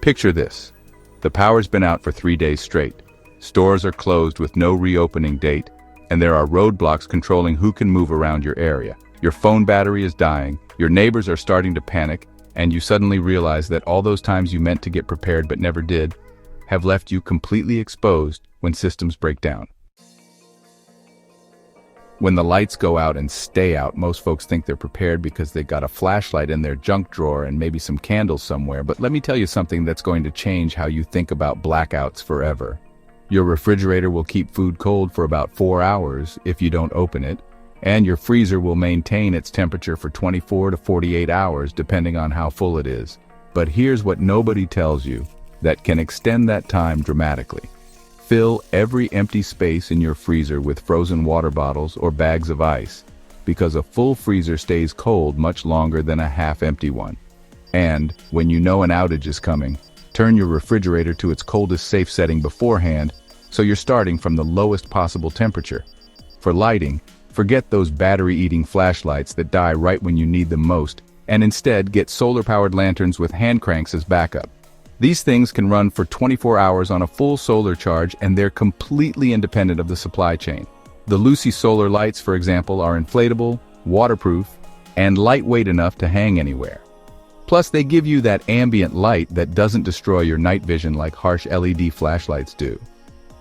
Picture this. The power's been out for 3 days straight. Stores are closed with no reopening date, and there are roadblocks controlling who can move around your area. Your phone battery is dying, your neighbors are starting to panic, and you suddenly realize that all those times you meant to get prepared but never did have left you completely exposed when systems break down. When the lights go out and stay out, most folks think they're prepared because they got a flashlight in their junk drawer and maybe some candles somewhere, but let me tell you something that's going to change how you think about blackouts forever. Your refrigerator will keep food cold for about 4 hours if you don't open it, and your freezer will maintain its temperature for 24 to 48 hours depending on how full it is. But here's what nobody tells you that can extend that time dramatically. Fill every empty space in your freezer with frozen water bottles or bags of ice, because a full freezer stays cold much longer than a half-empty one. And when you know an outage is coming, turn your refrigerator to its coldest safe setting beforehand, so you're starting from the lowest possible temperature. For lighting, forget those battery-eating flashlights that die right when you need them most, and instead get solar-powered lanterns with hand cranks as backup. These things can run for 24 hours on a full solar charge, and they're completely independent of the supply chain. The Lucy solar lights, for example, are inflatable, waterproof, and lightweight enough to hang anywhere. Plus, they give you that ambient light that doesn't destroy your night vision like harsh LED flashlights do.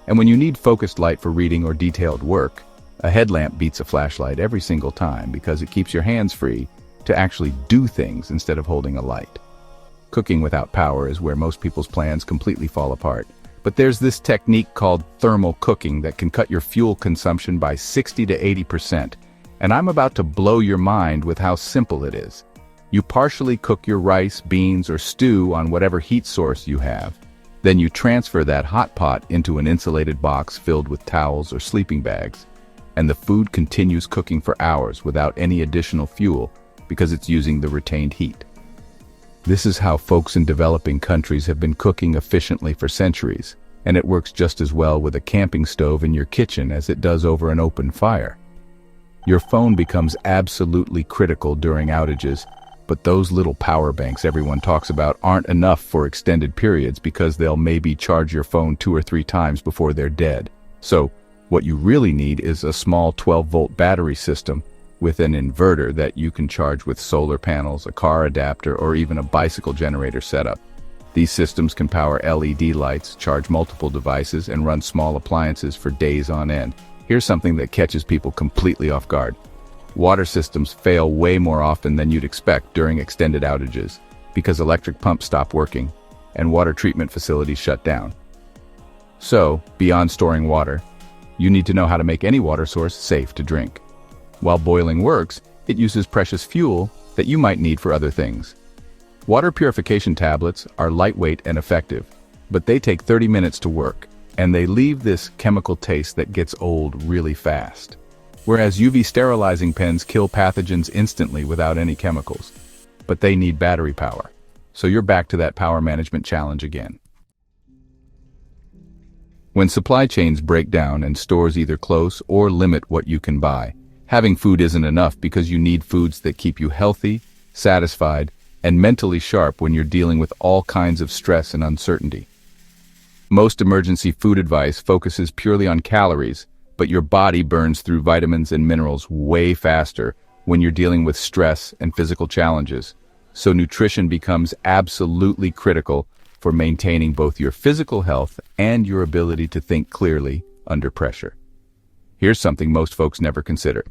And when you need focused light for reading or detailed work, a headlamp beats a flashlight every single time because it keeps your hands free to actually do things instead of holding a light. Cooking without power is where most people's plans completely fall apart. But there's this technique called thermal cooking that can cut your fuel consumption by 60 to 80%. And I'm about to blow your mind with how simple it is. You partially cook your rice, beans, or stew on whatever heat source you have. Then you transfer that hot pot into an insulated box filled with towels or sleeping bags. And the food continues cooking for hours without any additional fuel because it's using the retained heat. This is how folks in developing countries have been cooking efficiently for centuries, and it works just as well with a camping stove in your kitchen as it does over an open fire. Your phone becomes absolutely critical during outages, but those little power banks everyone talks about aren't enough for extended periods because they'll maybe charge your phone 2 or 3 times before they're dead. So, what you really need is a small 12-volt battery system with an inverter that you can charge with solar panels, a car adapter, or even a bicycle generator setup. These systems can power LED lights, charge multiple devices, and run small appliances for days on end. Here's something that catches people completely off guard. Water systems fail way more often than you'd expect during extended outages because electric pumps stop working and water treatment facilities shut down. So, beyond storing water, you need to know how to make any water source safe to drink. While boiling works, it uses precious fuel that you might need for other things. Water purification tablets are lightweight and effective, but they take 30 minutes to work, and they leave this chemical taste that gets old really fast. Whereas UV sterilizing pens kill pathogens instantly without any chemicals, but they need battery power. So you're back to that power management challenge again. When supply chains break down and stores either close or limit what you can buy, having food isn't enough because you need foods that keep you healthy, satisfied, and mentally sharp when you're dealing with all kinds of stress and uncertainty. Most emergency food advice focuses purely on calories, but your body burns through vitamins and minerals way faster when you're dealing with stress and physical challenges. So nutrition becomes absolutely critical for maintaining both your physical health and your ability to think clearly under pressure. Here's something most folks never consider.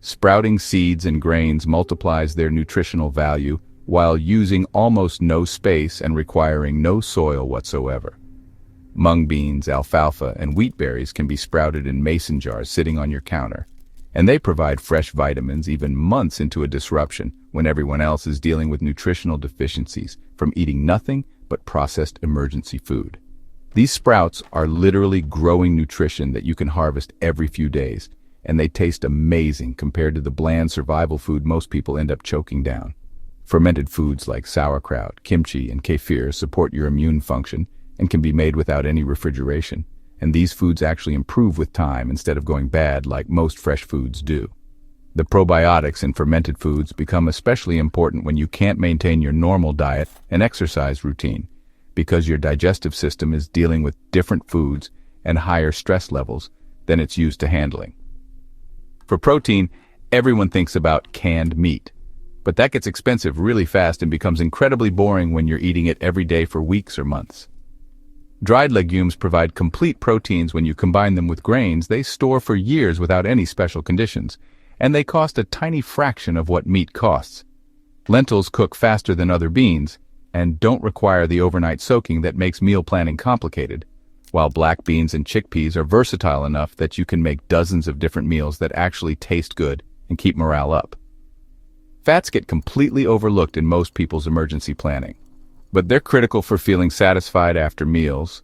Sprouting seeds and grains multiplies their nutritional value while using almost no space and requiring no soil whatsoever. Mung beans, alfalfa, and wheat berries can be sprouted in mason jars sitting on your counter, and they provide fresh vitamins even months into a disruption when everyone else is dealing with nutritional deficiencies from eating nothing but processed emergency food. These sprouts are literally growing nutrition that you can harvest every few days, and they taste amazing compared to the bland survival food most people end up choking down. Fermented foods like sauerkraut, kimchi, and kefir support your immune function and can be made without any refrigeration, and these foods actually improve with time instead of going bad like most fresh foods do. The probiotics in fermented foods become especially important when you can't maintain your normal diet and exercise routine, because your digestive system is dealing with different foods and higher stress levels than it's used to handling. For protein, everyone thinks about canned meat, but that gets expensive really fast and becomes incredibly boring when you're eating it every day for weeks or months. Dried legumes provide complete proteins. When you combine them with grains, they store for years without any special conditions, and they cost a tiny fraction of what meat costs. Lentils cook faster than other beans and don't require the overnight soaking that makes meal planning complicated, while black beans and chickpeas are versatile enough that you can make dozens of different meals that actually taste good and keep morale up. Fats get completely overlooked in most people's emergency planning, but they're critical for feeling satisfied after meals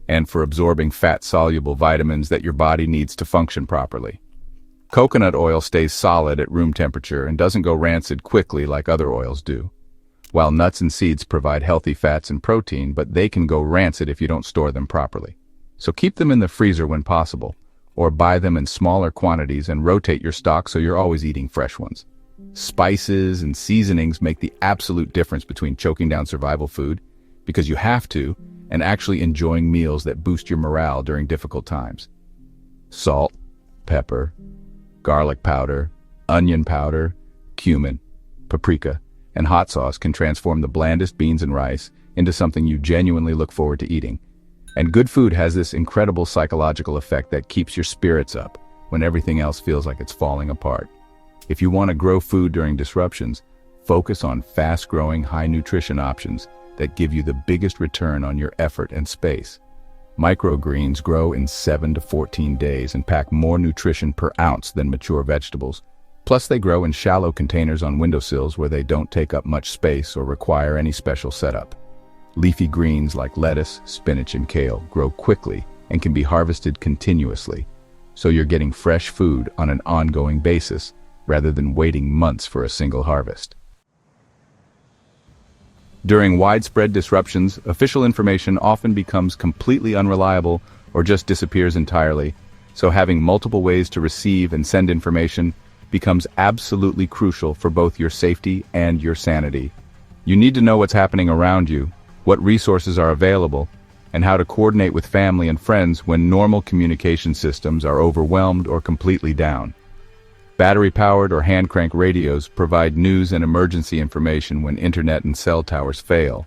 and for absorbing fat-soluble vitamins that your body needs to function properly. Coconut oil stays solid at room temperature and doesn't go rancid quickly like other oils do, while nuts and seeds provide healthy fats and protein, but they can go rancid if you don't store them properly. So keep them in the freezer when possible, or buy them in smaller quantities and rotate your stock so you're always eating fresh ones. Spices and seasonings make the absolute difference between choking down survival food, because you have to, and actually enjoying meals that boost your morale during difficult times. Salt, pepper, garlic powder, onion powder, cumin, paprika, and hot sauce can transform the blandest beans and rice into something you genuinely look forward to eating. And good food has this incredible psychological effect that keeps your spirits up when everything else feels like it's falling apart. If you want to grow food during disruptions, focus on fast-growing, high-nutrition options that give you the biggest return on your effort and space. Microgreens grow in 7 to 14 days and pack more nutrition per ounce than mature vegetables. Plus, they grow in shallow containers on windowsills where they don't take up much space or require any special setup. Leafy greens like lettuce, spinach, and kale grow quickly and can be harvested continuously, so you're getting fresh food on an ongoing basis rather than waiting months for a single harvest. During widespread disruptions, official information often becomes completely unreliable or just disappears entirely, so having multiple ways to receive and send information becomes absolutely crucial for both your safety and your sanity. You need to know what's happening around you, what resources are available, and how to coordinate with family and friends when normal communication systems are overwhelmed or completely down. Battery-powered or hand-crank radios provide news and emergency information when internet and cell towers fail.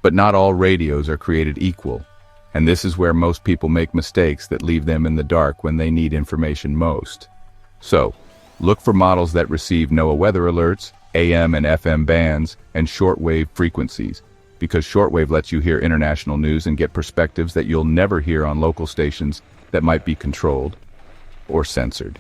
But not all radios are created equal, and this is where most people make mistakes that leave them in the dark when they need information most. So, look for models that receive NOAA weather alerts, AM and FM bands, and shortwave frequencies, because shortwave lets you hear international news and get perspectives that you'll never hear on local stations that might be controlled or censored.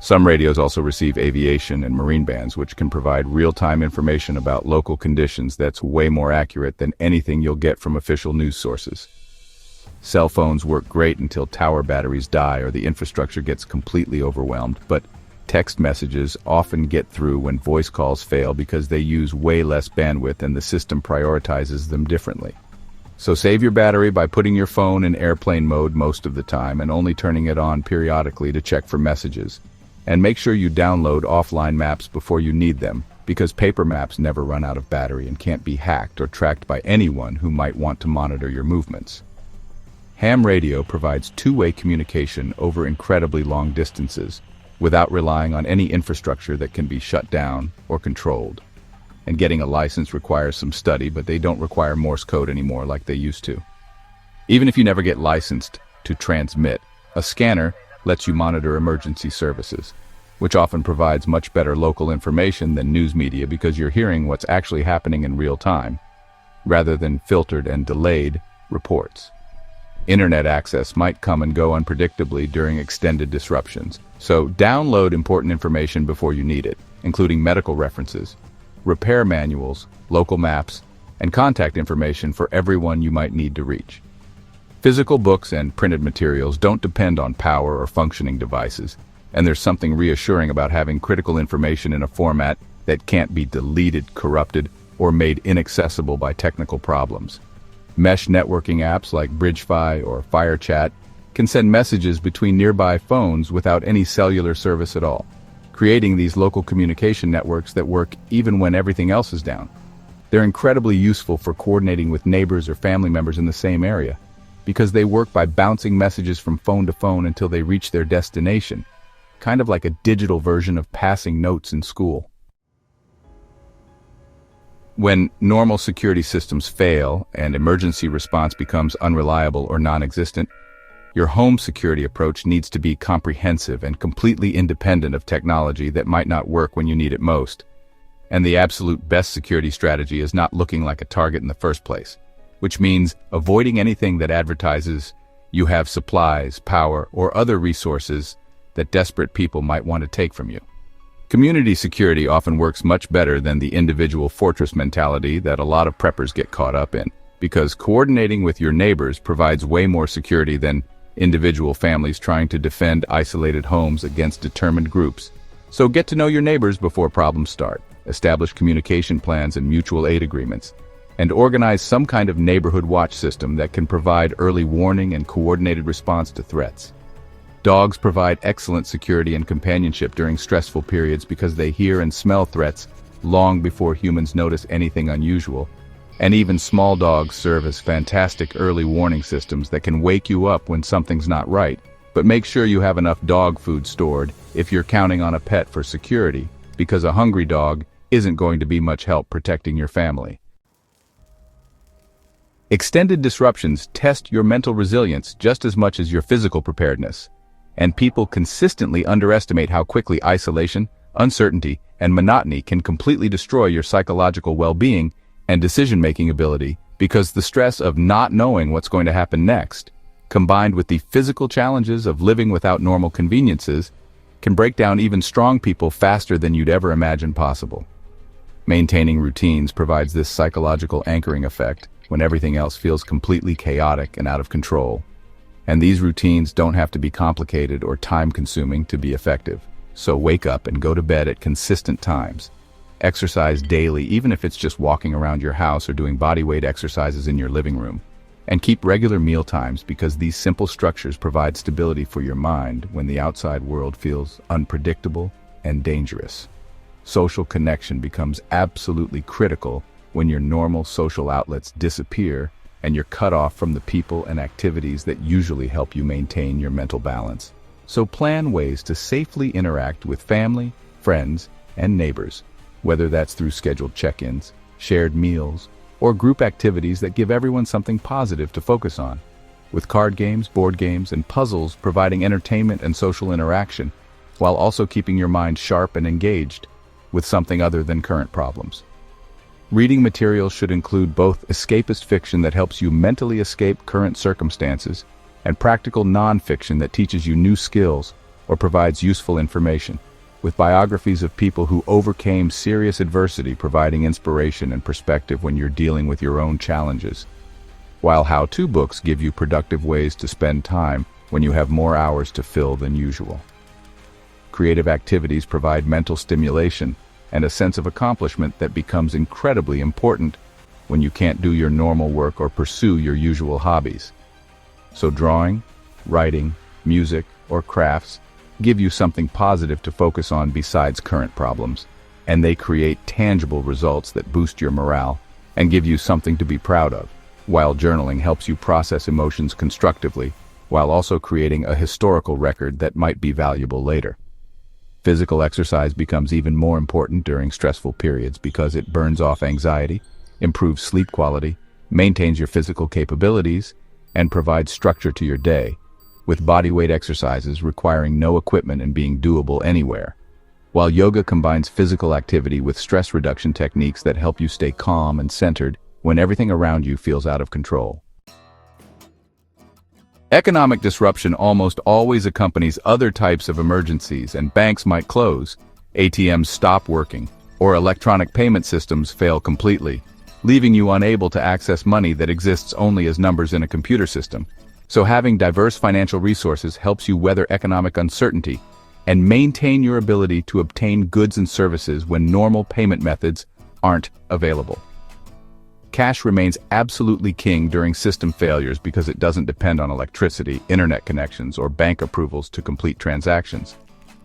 Some radios also receive aviation and marine bands, which can provide real-time information about local conditions that's way more accurate than anything you'll get from official news sources. Cell phones work great until tower batteries die or the infrastructure gets completely overwhelmed, but text messages often get through when voice calls fail because they use way less bandwidth and the system prioritizes them differently. So save your battery by putting your phone in airplane mode most of the time and only turning it on periodically to check for messages. And make sure you download offline maps before you need them, because paper maps never run out of battery and can't be hacked or tracked by anyone who might want to monitor your movements. Ham radio provides two-way communication over incredibly long distances, without relying on any infrastructure that can be shut down or controlled. And getting a license requires some study, but they don't require Morse code anymore like they used to. Even if you never get licensed to transmit, a scanner lets you monitor emergency services, which often provides much better local information than news media because you're hearing what's actually happening in real time, rather than filtered and delayed reports. Internet access might come and go unpredictably during extended disruptions, so download important information before you need it, including medical references, repair manuals, local maps, and contact information for everyone you might need to reach. Physical books and printed materials don't depend on power or functioning devices, and there's something reassuring about having critical information in a format that can't be deleted, corrupted, or made inaccessible by technical problems. Mesh networking apps like BridgeFi or FireChat can send messages between nearby phones without any cellular service at all, creating these local communication networks that work even when everything else is down. They're incredibly useful for coordinating with neighbors or family members in the same area, because they work by bouncing messages from phone to phone until they reach their destination, kind of like a digital version of passing notes in school. When normal security systems fail and emergency response becomes unreliable or non-existent, your home security approach needs to be comprehensive and completely independent of technology that might not work when you need it most. And the absolute best security strategy is not looking like a target in the first place, which means avoiding anything that advertises you have supplies, power, or other resources that desperate people might want to take from you. Community security often works much better than the individual fortress mentality that a lot of preppers get caught up in, because coordinating with your neighbors provides way more security than individual families trying to defend isolated homes against determined groups. So get to know your neighbors before problems start. Establish communication plans and mutual aid agreements, and organize some kind of neighborhood watch system that can provide early warning and coordinated response to threats. Dogs provide excellent security and companionship during stressful periods because they hear and smell threats long before humans notice anything unusual. And even small dogs serve as fantastic early warning systems that can wake you up when something's not right. But make sure you have enough dog food stored if you're counting on a pet for security, because a hungry dog isn't going to be much help protecting your family. Extended disruptions test your mental resilience just as much as your physical preparedness, and people consistently underestimate how quickly isolation, uncertainty, and monotony can completely destroy your psychological well-being and decision-making ability, because the stress of not knowing what's going to happen next, combined with the physical challenges of living without normal conveniences, can break down even strong people faster than you'd ever imagine possible. Maintaining routines provides this psychological anchoring effect when everything else feels completely chaotic and out of control. And these routines don't have to be complicated or time-consuming to be effective. So wake up and go to bed at consistent times. Exercise daily, even if it's just walking around your house or doing bodyweight exercises in your living room. And keep regular meal times, because these simple structures provide stability for your mind when the outside world feels unpredictable and dangerous. Social connection becomes absolutely critical when your normal social outlets disappear and you're cut off from the people and activities that usually help you maintain your mental balance. So plan ways to safely interact with family, friends, and neighbors, whether that's through scheduled check-ins, shared meals, or group activities that give everyone something positive to focus on, with card games, board games, and puzzles providing entertainment and social interaction, while also keeping your mind sharp and engaged with something other than current problems. Reading materials should include both escapist fiction that helps you mentally escape current circumstances and practical non-fiction that teaches you new skills or provides useful information, with biographies of people who overcame serious adversity providing inspiration and perspective when you're dealing with your own challenges, while how-to books give you productive ways to spend time when you have more hours to fill than usual. Creative activities provide mental stimulation and a sense of accomplishment that becomes incredibly important when you can't do your normal work or pursue your usual hobbies. So drawing, writing, music, or crafts give you something positive to focus on besides current problems, and they create tangible results that boost your morale and give you something to be proud of, while journaling helps you process emotions constructively, while also creating a historical record that might be valuable later. Physical exercise becomes even more important during stressful periods because it burns off anxiety, improves sleep quality, maintains your physical capabilities, and provides structure to your day, with bodyweight exercises requiring no equipment and being doable anywhere, while yoga combines physical activity with stress reduction techniques that help you stay calm and centered when everything around you feels out of control. Economic disruption almost always accompanies other types of emergencies, and banks might close, ATMs stop working, or electronic payment systems fail completely, leaving you unable to access money that exists only as numbers in a computer system. So having diverse financial resources helps you weather economic uncertainty and maintain your ability to obtain goods and services when normal payment methods aren't available. Cash remains absolutely king during system failures because it doesn't depend on electricity, internet connections, or bank approvals to complete transactions.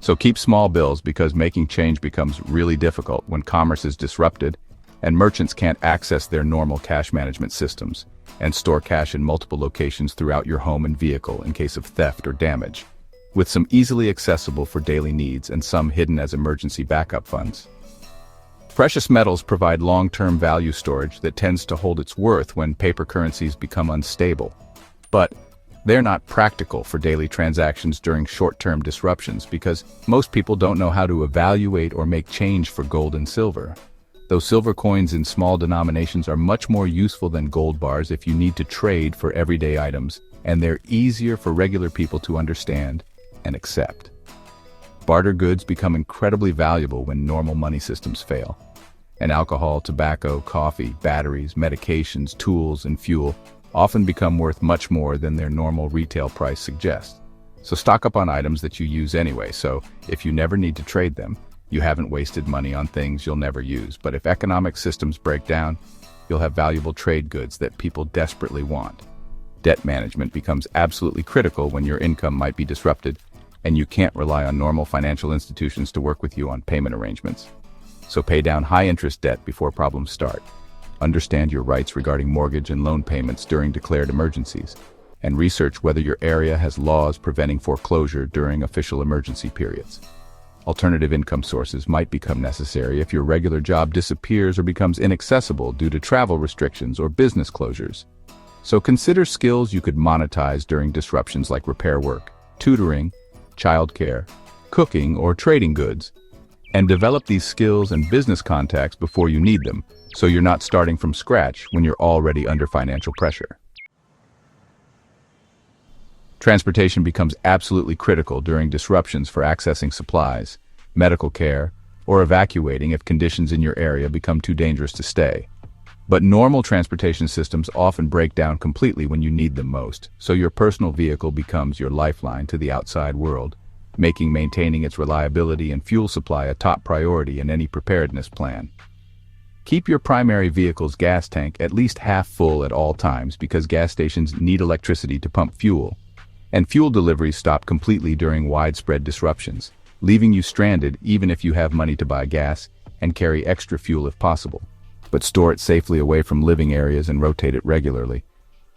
So keep small bills because making change becomes really difficult when commerce is disrupted and merchants can't access their normal cash management systems and store cash in multiple locations throughout your home and vehicle in case of theft or damage, with some easily accessible for daily needs and some hidden as emergency backup funds. Precious metals provide long-term value storage that tends to hold its worth when paper currencies become unstable. But they're not practical for daily transactions during short-term disruptions because most people don't know how to evaluate or make change for gold and silver. Those silver coins in small denominations are much more useful than gold bars if you need to trade for everyday items, and they're easier for regular people to understand and accept. Barter goods become incredibly valuable when normal money systems fail. And alcohol, tobacco, coffee, batteries, medications, tools, and fuel often become worth much more than their normal retail price suggests. So stock up on items that you use anyway, so if you never need to trade them, you haven't wasted money on things you'll never use. But if economic systems break down, you'll have valuable trade goods that people desperately want. Debt management becomes absolutely critical when your income might be disrupted, and you can't rely on normal financial institutions to work with you on payment arrangements. So pay down high-interest debt before problems start. Understand your rights regarding mortgage and loan payments during declared emergencies, and research whether your area has laws preventing foreclosure during official emergency periods. Alternative income sources might become necessary if your regular job disappears or becomes inaccessible due to travel restrictions or business closures. So consider skills you could monetize during disruptions like repair work, tutoring, childcare, cooking, or trading goods, and develop these skills and business contacts before you need them, so you're not starting from scratch when you're already under financial pressure. Transportation becomes absolutely critical during disruptions for accessing supplies, medical care, or evacuating if conditions in your area become too dangerous to stay. But normal transportation systems often break down completely when you need them most, so your personal vehicle becomes your lifeline to the outside world, making maintaining its reliability and fuel supply a top priority in any preparedness plan. Keep your primary vehicle's gas tank at least half full at all times because gas stations need electricity to pump fuel, and fuel deliveries stop completely during widespread disruptions, leaving you stranded even if you have money to buy gas and carry extra fuel if possible. But store it safely away from living areas and rotate it regularly,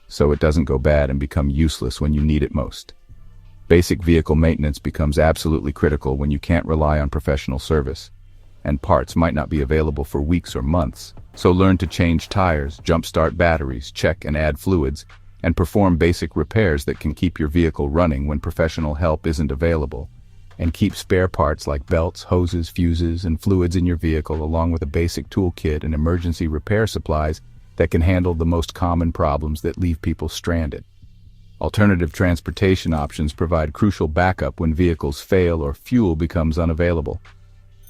so it doesn't go bad and become useless when you need it most. Basic vehicle maintenance becomes absolutely critical when you can't rely on professional service, and parts might not be available for weeks or months. So learn to change tires, jump-start batteries, check and add fluids, and perform basic repairs that can keep your vehicle running when professional help isn't available. And keep spare parts like belts, hoses, fuses, and fluids in your vehicle, along with a basic toolkit and emergency repair supplies that can handle the most common problems that leave people stranded. Alternative transportation options provide crucial backup when vehicles fail or fuel becomes unavailable.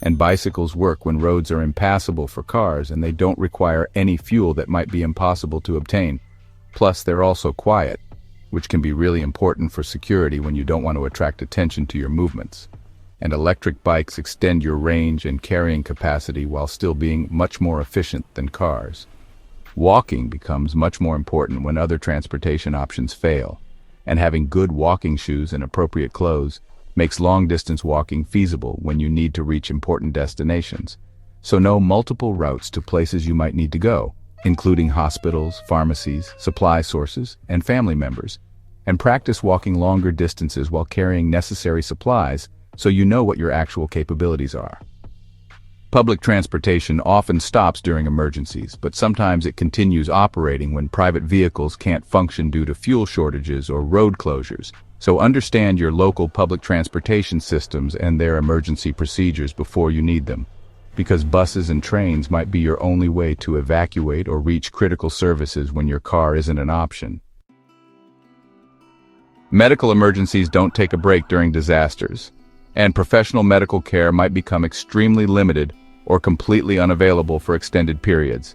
And bicycles work when roads are impassable for cars and they don't require any fuel that might be impossible to obtain. Plus, they're also quiet, which can be really important for security when you don't want to attract attention to your movements. And electric bikes extend your range and carrying capacity while still being much more efficient than cars. Walking becomes much more important when other transportation options fail, and having good walking shoes and appropriate clothes makes long-distance walking feasible when you need to reach important destinations. So know multiple routes to places you might need to go, including hospitals, pharmacies, supply sources, and family members, and practice walking longer distances while carrying necessary supplies so you know what your actual capabilities are. Public transportation often stops during emergencies, but sometimes it continues operating when private vehicles can't function due to fuel shortages or road closures. So understand your local public transportation systems and their emergency procedures before you need them, because buses and trains might be your only way to evacuate or reach critical services when your car isn't an option. Medical emergencies don't take a break during disasters, and professional medical care might become extremely limited or completely unavailable for extended periods,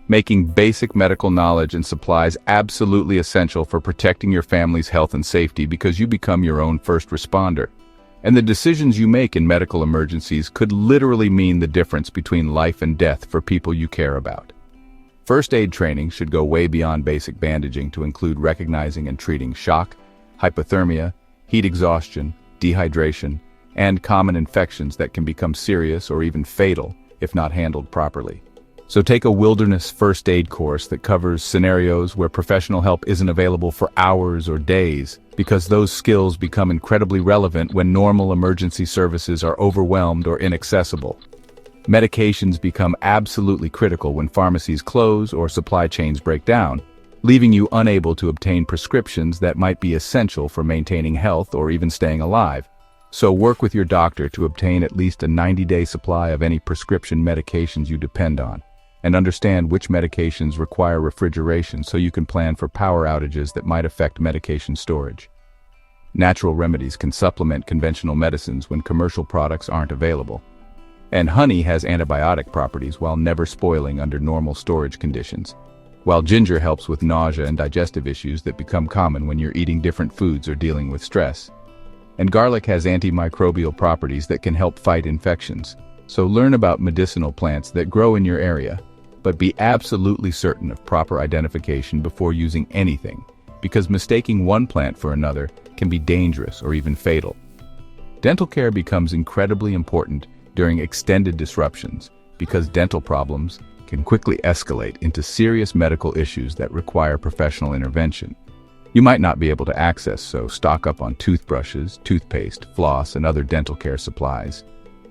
making basic medical knowledge and supplies absolutely essential for protecting your family's health and safety because you become your own first responder. And the decisions you make in medical emergencies could literally mean the difference between life and death for people you care about. First aid training should go way beyond basic bandaging to include recognizing and treating shock, hypothermia, heat exhaustion, dehydration, and common infections that can become serious or even fatal if not handled properly. So take a wilderness first aid course that covers scenarios where professional help isn't available for hours or days, because those skills become incredibly relevant when normal emergency services are overwhelmed or inaccessible. Medications become absolutely critical when pharmacies close or supply chains break down, leaving you unable to obtain prescriptions that might be essential for maintaining health or even staying alive. So work with your doctor to obtain at least a 90-day supply of any prescription medications you depend on, and understand which medications require refrigeration so you can plan for power outages that might affect medication storage. Natural remedies can supplement conventional medicines when commercial products aren't available. And honey has antibiotic properties while never spoiling under normal storage conditions, while ginger helps with nausea and digestive issues that become common when you're eating different foods or dealing with stress. And garlic has antimicrobial properties that can help fight infections. So learn about medicinal plants that grow in your area, but be absolutely certain of proper identification before using anything, because mistaking one plant for another can be dangerous or even fatal. Dental care becomes incredibly important during extended disruptions because dental problems can quickly escalate into serious medical issues that require professional intervention. You might not be able to access, so stock up on toothbrushes, toothpaste, floss, and other dental care supplies,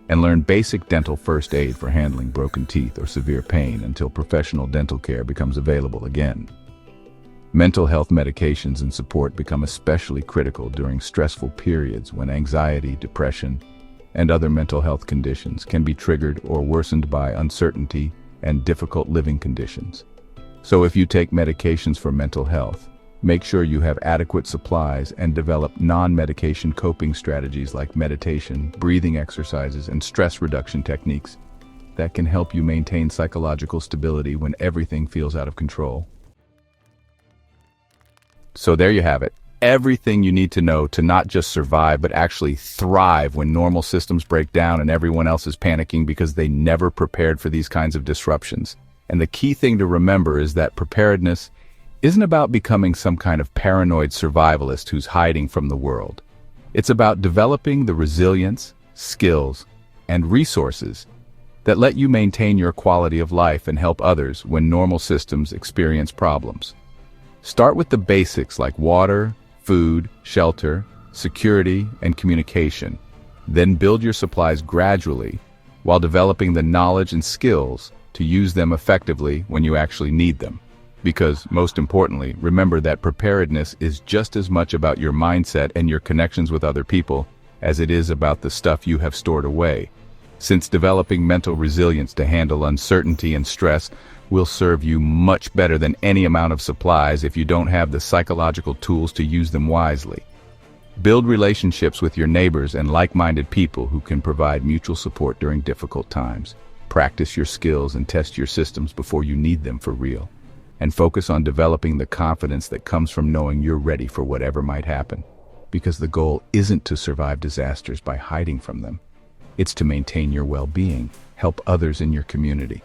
and learn basic dental first aid for handling broken teeth or severe pain until professional dental care becomes available again. Mental health medications and support become especially critical during stressful periods when anxiety, depression, and other mental health conditions can be triggered or worsened by uncertainty and difficult living conditions. So if you take medications for mental health, make sure you have adequate supplies and develop non-medication coping strategies like meditation, breathing exercises, and stress reduction techniques that can help you maintain psychological stability when everything feels out of control. So there you have it. Everything you need to know to not just survive, but actually thrive when normal systems break down and everyone else is panicking because they never prepared for these kinds of disruptions. And the key thing to remember is that preparedness isn't about becoming some kind of paranoid survivalist who's hiding from the world. It's about developing the resilience, skills, and resources that let you maintain your quality of life and help others when normal systems experience problems. Start with the basics like water, food, shelter, security, and communication. Then build your supplies gradually while developing the knowledge and skills to use them effectively when you actually need them. Because, most importantly, remember that preparedness is just as much about your mindset and your connections with other people as it is about the stuff you have stored away. Since developing mental resilience to handle uncertainty and stress will serve you much better than any amount of supplies if you don't have the psychological tools to use them wisely. Build relationships with your neighbors and like-minded people who can provide mutual support during difficult times. Practice your skills and test your systems before you need them for real. And focus on developing the confidence that comes from knowing you're ready for whatever might happen. Because the goal isn't to survive disasters by hiding from them. It's to maintain your well-being, help others in your community,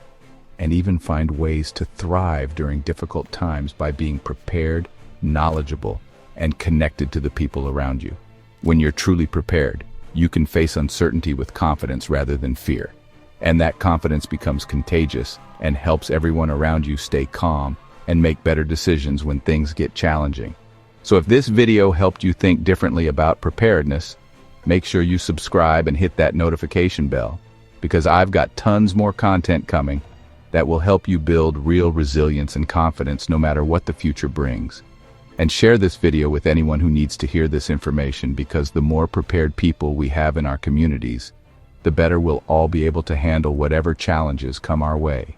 and even find ways to thrive during difficult times by being prepared, knowledgeable, and connected to the people around you. When you're truly prepared, you can face uncertainty with confidence rather than fear. And that confidence becomes contagious and helps everyone around you stay calm and make better decisions when things get challenging. So if this video helped you think differently about preparedness, make sure you subscribe and hit that notification bell, because I've got tons more content coming that will help you build real resilience and confidence no matter what the future brings. And share this video with anyone who needs to hear this information, because the more prepared people we have in our communities, the better we'll all be able to handle whatever challenges come our way.